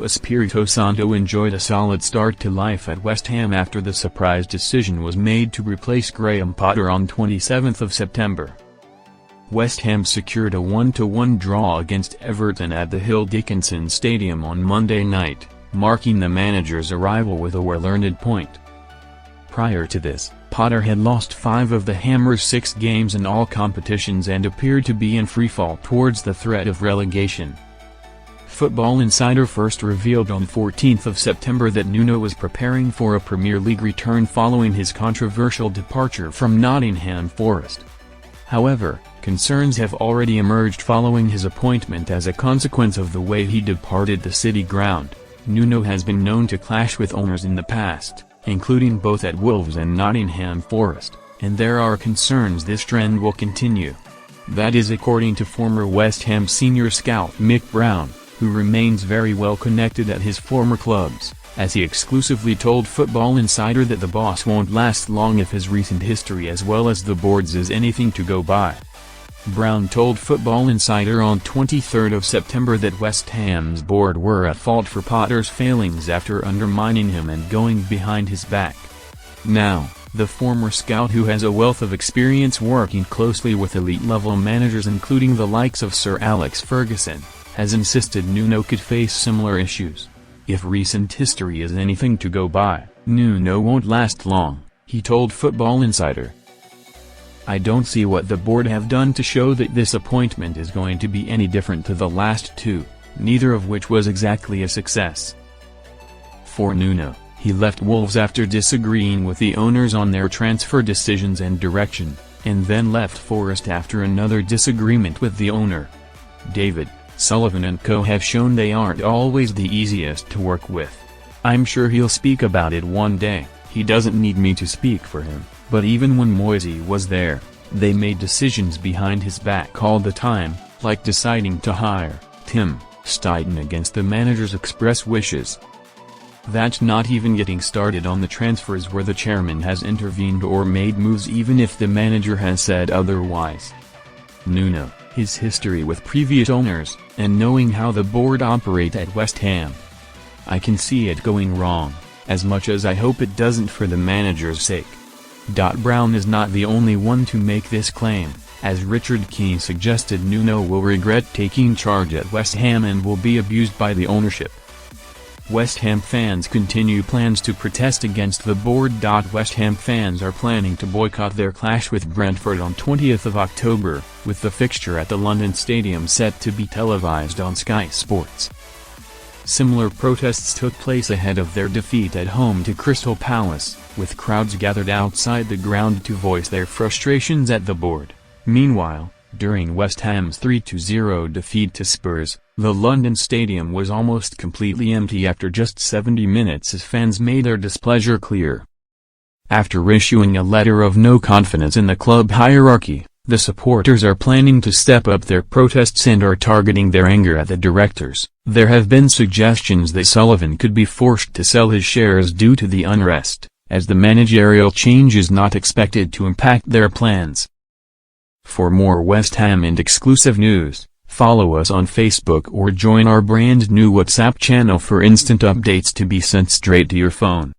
Espirito Santo enjoyed a solid start to life at West Ham after the surprise decision was made to replace Graham Potter on 27th of September. West Ham secured a 1-1 draw against Everton at the Hill Dickinson Stadium on Monday night, marking the manager's arrival with a well-earned point. Prior to this, Potter had lost 5 of the Hammers' 6 games in all competitions and appeared to be in freefall towards the threat of relegation. Football Insider first revealed on 14th of September that Nuno was preparing for a Premier League return following his controversial departure from Nottingham Forest. However, concerns have already emerged following his appointment as a consequence of the way he departed the City ground. Nuno has been known to clash with owners in the past, including both at Wolves and Nottingham Forest, and there are concerns this trend will continue. That is according to former West Ham senior scout Mick Brown, who remains very well connected at his former clubs, as he exclusively told Football Insider that the boss won't last long if his recent history as well as the board's is anything to go by. Brown told Football Insider on 23rd of September that West Ham's board were at fault for Potter's failings after undermining him and going behind his back. Now, the former scout, who has a wealth of experience working closely with elite-level managers including the likes of Sir Alex Ferguson, has insisted Nuno could face similar issues. If recent history is anything to go by, Nuno won't last long, he told Football Insider. I don't see what the board have done to show that this appointment is going to be any different to the last 2, neither of which was exactly a success. For Nuno, he left Wolves after disagreeing with the owners on their transfer decisions and direction, and then left Forest after another disagreement with the owner. David Sullivan and co have shown they aren't always the easiest to work with. I'm sure he'll speak about it one day. He doesn't need me to speak for him, but even when Moisey was there, they made decisions behind his back all the time, like deciding to hire Tim Steidten against the manager's express wishes. That's not even getting started on the transfers where the chairman has intervened or made moves even if the manager has said otherwise. Nuno, his history with previous owners, and knowing how the board operate at West Ham. I can see it going wrong, as much as I hope it doesn't for the manager's sake. Brown is not the only one to make this claim, as Richard Keane suggested Nuno will regret taking charge at West Ham and will be abused by the ownership. West Ham fans continue plans to protest against the board. West Ham fans are planning to boycott their clash with Brentford on 20th of October, with the fixture at the London Stadium set to be televised on Sky Sports. Similar protests took place ahead of their defeat at home to Crystal Palace, with crowds gathered outside the ground to voice their frustrations at the board. Meanwhile, during West Ham's 3-0 defeat to Spurs, the London Stadium was almost completely empty after just 70 minutes as fans made their displeasure clear. After issuing a letter of no confidence in the club hierarchy, the supporters are planning to step up their protests and are targeting their anger at the directors. There have been suggestions that Sullivan could be forced to sell his shares due to the unrest, as the managerial change is not expected to impact their plans. For more West Ham and exclusive news, follow us on Facebook or join our brand new WhatsApp channel for instant updates to be sent straight to your phone.